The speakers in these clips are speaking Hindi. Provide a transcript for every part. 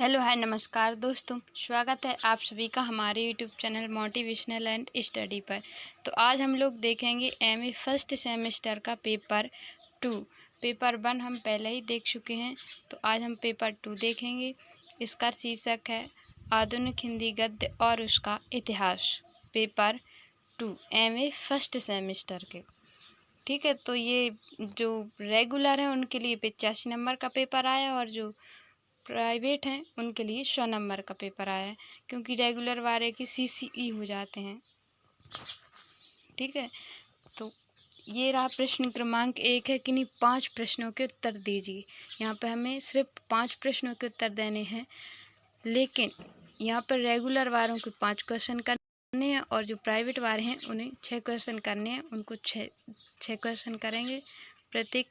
हेलो हाय नमस्कार दोस्तों, स्वागत है आप सभी का हमारे YouTube channel motivational and study पर। तो आज हम लोग देखेंगे एमए फर्स्ट सेमेस्टर का पेपर 2। पेपर 1 हम पहले ही देख चुके हैं, तो आज हम पेपर 2 देखेंगे। इसका शीर्षक है आधुनिक हिंदी गद्य और उसका इतिहास। पेपर 2 एमए फर्स्ट सेमेस्टर के, ठीक है। तो ये जो रेगुलर हैं उनके लिए 85 नंबर का पेपर आया और जो प्राइवेट हैं उनके लिए 100 नंबर का पेपर आया है, क्योंकि रेगुलर वाले की सीसीई हो जाते हैं, ठीक है। तो ये रहा प्रश्न क्रमांक 1 है कि नहीं 5 प्रश्नों के उत्तर दीजिए। यहाँ पे हमें सिर्फ 5 प्रश्नों के उत्तर देने हैं, लेकिन यहाँ पर रेगुलर वालों को 5 क्वेश्चन करने हैं और जो प्राइवेट वाले हैं उन्हें 6 क्वेश्चन करने हैं। उनको 6 क्वेश्चन करेंगे, प्रत्येक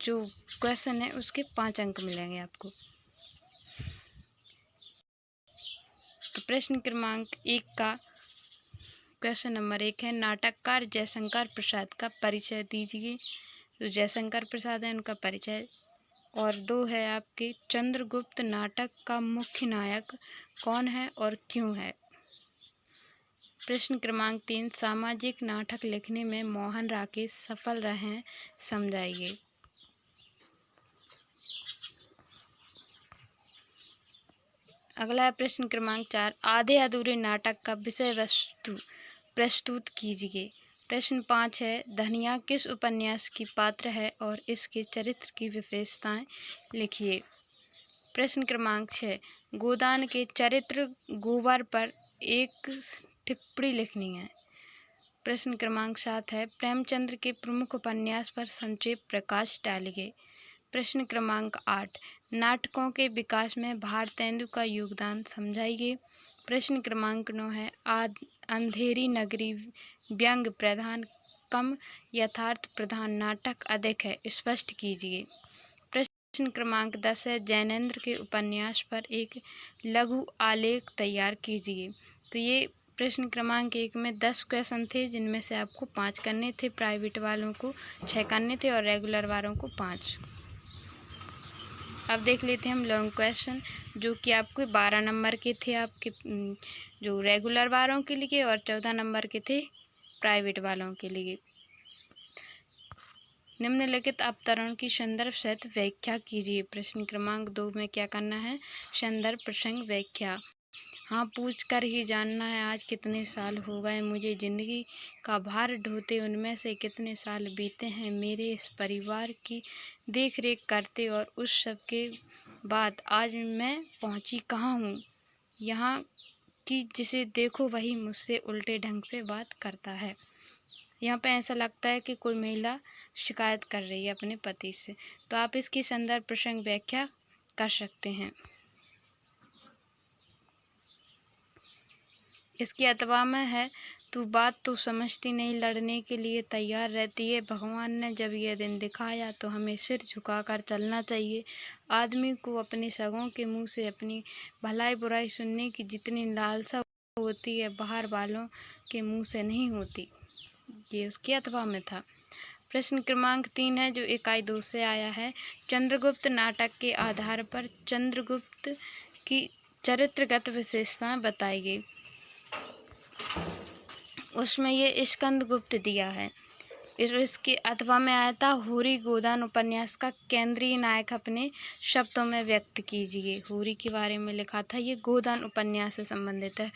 जो क्वेश्चन है उसके 5 अंक मिलेंगे आपको। तो प्रश्न क्रमांक 1 का क्वेश्चन नंबर 1 है, नाटककार जयशंकर प्रसाद का परिचय दीजिए। तो जयशंकर प्रसाद है उनका परिचय। और 2 है आपके, चंद्रगुप्त नाटक का मुख्य नायक कौन है और क्यों है। प्रश्न क्रमांक 3, सामाजिक नाटक लिखने में मोहन राकेश सफल रहे हैं, समझाइए। अगला है प्रश्न क्रमांक 4, आधे अधूरे नाटक का विषय वस्तु प्रस्तुत कीजिए। प्रश्न 5 है, धनिया किस उपन्यास की पात्र है और इसके चरित्र की विशेषताएं लिखिए। प्रश्न क्रमांक 6, गोदान के चरित्र गोबर पर एक टिप्पणी लिखनी है। प्रश्न क्रमांक 7 है, प्रेमचंद्र के प्रमुख उपन्यास पर संक्षेप प्रकाश डालिए। प्रश्न क्रमांक 8, नाटकों के विकास में भारतेंदु का योगदान समझाइए। प्रश्न क्रमांक 9 है, अंधेरी नगरी व्यंग्य प्रधान कम यथार्थ प्रधान नाटक अधिक है, स्पष्ट कीजिए। प्रश्न क्रमांक 10 है, जैनेंद्र के उपन्यास पर एक लघु आलेख तैयार कीजिए। तो ये प्रश्न क्रमांक 1 में 10 क्वेश्चन थे, जिनमें से आपको 5 करने थे, प्राइवेट वालों को 6 करने थे और रेगुलर वालों को 5। अब देख लेते हैं हम लॉन्ग क्वेश्चन, जो कि आपके 12 नंबर के थे, आपके जो रेगुलर वालों के लिए, और 14 नंबर के थे प्राइवेट वालों के लिए। निम्नलिखित अवतरण की संदर्भ सहित व्याख्या कीजिए। प्रश्न क्रमांक 2 में क्या करना है, संदर्भ प्रसंग व्याख्या। हाँ, पूछ कर ही जानना है आज कितने साल हो गए मुझे जिंदगी का भार ढोते, उनमें से कितने साल बीते हैं मेरे इस परिवार की देख रेख करते, और उस सब के बाद आज मैं पहुंची कहाँ हूँ यहाँ कि जिसे देखो वही मुझसे उल्टे ढंग से बात करता है। यहाँ पे ऐसा लगता है कि कोई महिला शिकायत कर रही है अपने पति से, तो आप इसकी संदर्भ प्रसंग व्याख्या कर सकते हैं। इसके अथवा में है, तू बात तो समझती नहीं, लड़ने के लिए तैयार रहती है। भगवान ने जब यह दिन दिखाया तो हमें सिर झुकाकर चलना चाहिए। आदमी को अपने सगों के मुंह से अपनी भलाई बुराई सुनने की जितनी लालसा होती है, बाहर वालों के मुंह से नहीं होती। ये उसके अथवा में था। प्रश्न क्रमांक 3 है, जो इकाई 2 से आया है, चंद्रगुप्त नाटक के आधार पर चंद्रगुप्त की चरित्रगत विशेषताएं बताइए। उसमें ये स्कंदगुप्त दिया है। इसके अथवा में आया था, होरी गोदान उपन्यास का केंद्रीय नायक अपने शब्दों में व्यक्त कीजिए। होरी के बारे में लिखा था, ये गोदान उपन्यास से संबंधित है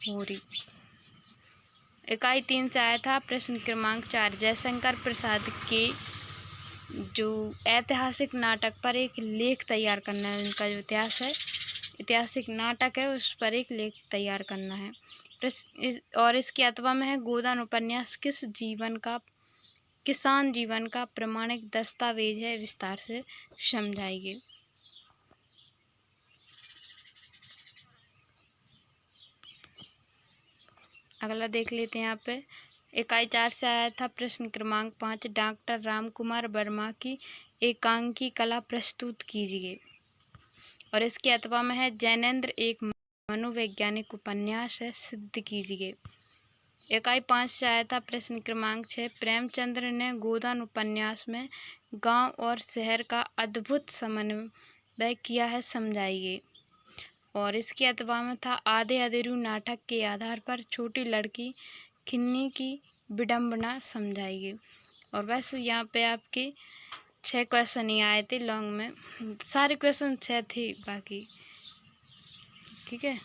होरी। इकाई 3 से आया था प्रश्न क्रमांक 4, जयशंकर प्रसाद के जो ऐतिहासिक नाटक पर एक लेख तैयार करना है। उनका जो इतिहास है, ऐतिहासिक नाटक है, उस पर एक लेख तैयार करना है। और इसके अथवा में है, गोदान उपन्यास किसान जीवन का प्रमाणिक दस्तावेज है, विस्तार से समझाइए। अगला देख लेते हैं यहाँ पे, इकाई 4 से आया था प्रश्न क्रमांक 5, डॉक्टर रामकुमार वर्मा की एकांकी कला प्रस्तुत कीजिए। और इसके अथवा में है, जैनेंद्र एक मनोवैज्ञानिक उपन्यास है, सिद्ध कीजिए। इकाई 5 से आया था प्रश्न क्रमांक 6, प्रेमचंद्र ने गोदान उपन्यास में गांव और शहर का अद्भुत समन्वय किया है, समझाइए। और इसके अथवा में था आधे अधूरे नाटक के आधार पर छोटी लड़की खिन्नी की विडंबना समझाइए। और बस यहाँ पे आपके 6 क्वेश्चन ही आए थे लॉन्ग में, सारे क्वेश्चन 6 थे बाकी, ठीक है।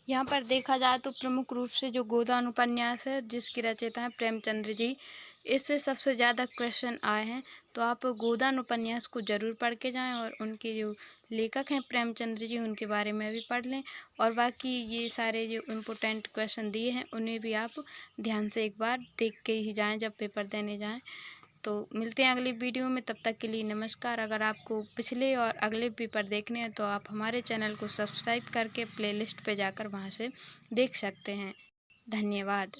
यहाँ पर देखा जाए तो प्रमुख रूप से जो गोदान उपन्यास है जिसके रचयिता हैं प्रेमचंद्र जी, इससे सबसे ज़्यादा क्वेश्चन आए हैं। तो आप गोदान उपन्यास को ज़रूर पढ़ के जाएं और उनके जो लेखक हैं प्रेमचंद्र जी उनके बारे में भी पढ़ लें। और बाकी ये सारे जो इम्पोर्टेंट क्वेश्चन दिए हैं उन्हें भी आप ध्यान से एक बार देख के ही जाएँ जब पेपर देने जाएँ। तो मिलते हैं अगली वीडियो में, तब तक के लिए नमस्कार। अगर आपको पिछले और अगले पेपर देखने हैं तो आप हमारे चैनल को सब्सक्राइब करके प्लेलिस्ट पे जाकर वहाँ से देख सकते हैं। धन्यवाद।